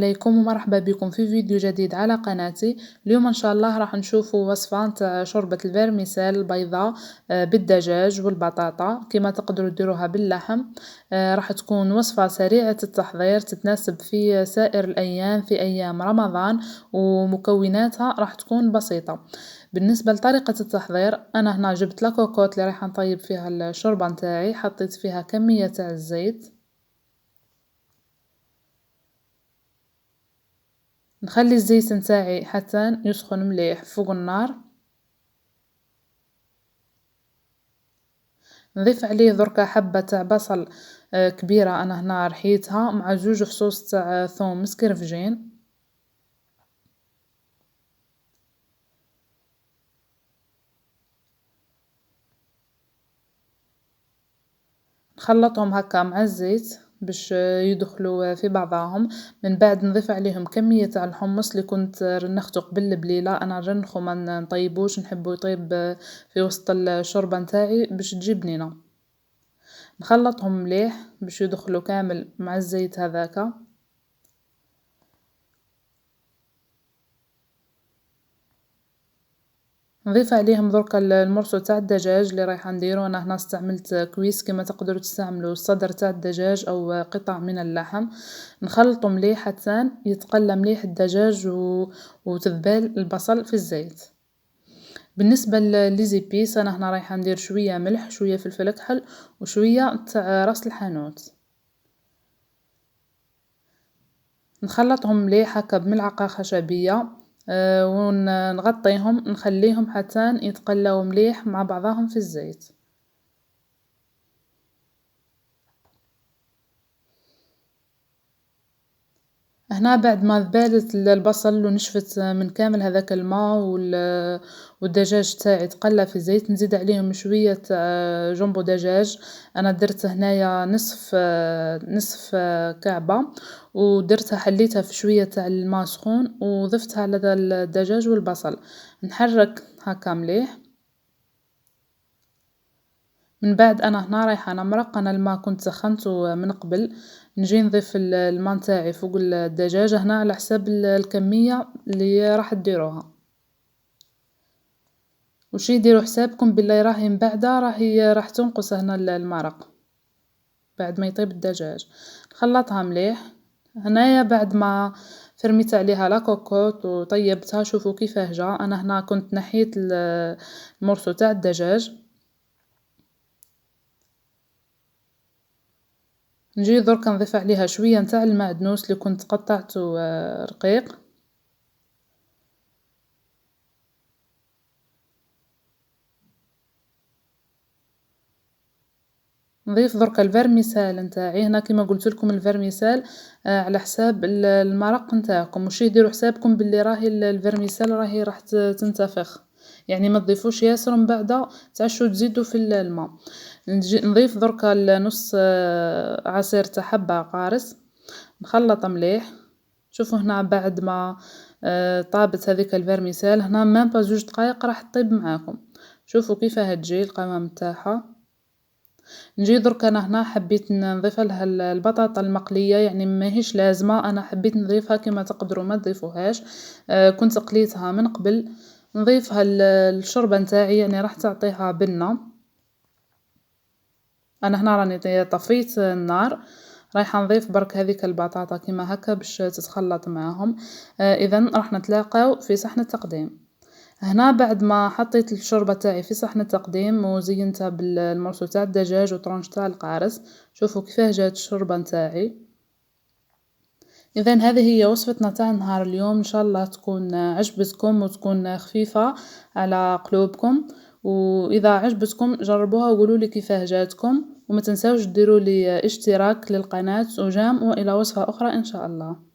عليكم ومرحبا بكم في فيديو جديد على قناتي. اليوم ان شاء الله راح نشوفوا وصفة تاع شوربة الفيرميسيل البيضاء بالدجاج والبطاطا كما تقدروا ديروها باللحم. راح تكون وصفة سريعة التحضير تتناسب في سائر الايام في ايام رمضان، ومكوناتها راح تكون بسيطة. بالنسبة لطريقة التحضير، انا هنا جبت لاكوكوت اللي راح نطيب فيها الشوربة نتاعي، حطيت فيها كمية تاع الزيت، نخلي الزيت نتاعي حتى يسخن مليح فوق النار، نضيف عليه دركا حبة تاع بصل كبيرة انا هنا رحيتها مع 2 فصوص تاع ثوم مسكرفجين، نخلطهم هكا مع الزيت باش يدخلوا في بعضهم. من بعد نضيف عليهم كمية تاع الحمص اللي كنت رنخته قبل البليله، انا نرنخو ما نطيبوش، نحبو يطيب في وسط الشوربه نتاعي باش تجي بنينه. نخلطهم مليح باش يدخلوا كامل مع الزيت هذاكا. نضيف عليهم دركا المرصو تاع الدجاج اللي رايحه نديرو، انا هنا استعملت كويس كما تقدروا تستعملوا الصدر تاع الدجاج او قطع من اللحم. نخلطو مليح حتى يتقلى مليح الدجاج وتذبال البصل في الزيت. بالنسبه لليزيبيس، انا هنا رايحه ندير شويه ملح، شويه فلفل كحل، وشويه تاع راس الحانوت. نخلطهم مليح هكا بملعقه خشبيه، ونغطيهم نخليهم حتى يتقلاو مليح مع بعضهم في الزيت. هنا بعد ما ذبالت البصل ونشفت من كامل هذاك الماء والدجاج تاعي تقلى في الزيت، نزيد عليهم شوية جمبو دجاج. انا درت هنايا نصف كعبة، ودرتها حليتها في شوية تاع الماء سخون وضفتها على الدجاج والبصل، نحرك هكا مليح. من بعد انا هنا رايحه نمرق، انا الماء كنت سخنته من قبل، نجي نضيف الماء نتاعي فوق الدجاج هنا على حساب الكميه اللي راح ديروها. وشي ديروا حسابكم باللي راهي من بعدا راح تنقص هنا المرق بعد ما يطيب الدجاج. نخلطها مليح. هنايا بعد ما فرميت عليها لاكوكوت وطيبتها، شوفوا كيفاه جا. انا هنا كنت نحيت المرصو تاع الدجاج، نجي دركا نضيف عليها شويه نتاع المعدنوس اللي كنت قطعته رقيق. نضيف دركا الفرميسال نتاعي، هنا كيما قلت لكم الفرميسال على حساب المرق نتاعكم، وشي ديروا حسابكم باللي راهي الفرميسال راهي راح تنتفخ، يعني ما تضيفوش ياسر من بعد تعشوا تزيدوا في الماء. نضيف دركا نص عصير تاع حبه قارص، نخلط مليح. شوفوا هنا بعد ما طابت هذيك الفرميسال، هنا مام با 2 دقائق راح تطيب معاكم. شوفوا كيفاه تجي القوام تاعها. نجي درك انا هنا حبيت نضيف لها البطاطا المقليه، يعني ماهيش لازمه، انا حبيت نضيفها كما تقدروا ما تضيفوهاش. كنت قليتها من قبل. نضيفها الشوربه نتاعي، يعني راح تعطيها بنه. انا هنا راني طفيت النار، رايحه نضيف برك هذيك البطاطا كيما هكا باش تتخلط معاهم. اذا راح نتلاقاو في صحن التقديم. هنا بعد ما حطيت الشوربه تاعي في صحن التقديم وزينتها بالمرصو تاع الدجاج وطرونج تاع القارص، شوفوا كيفاه جات الشوربه نتاعي. اذا هذه هي وصفتنا تاع نهار اليوم، ان شاء الله تكون عجبتكم وتكون خفيفه على قلوبكم، واذا عجبتكم جربوها وقولوا لي كيفاه جاتكم، وما تنساوش ديروا لي اشتراك للقناه وجام، والى وصفه اخرى ان شاء الله.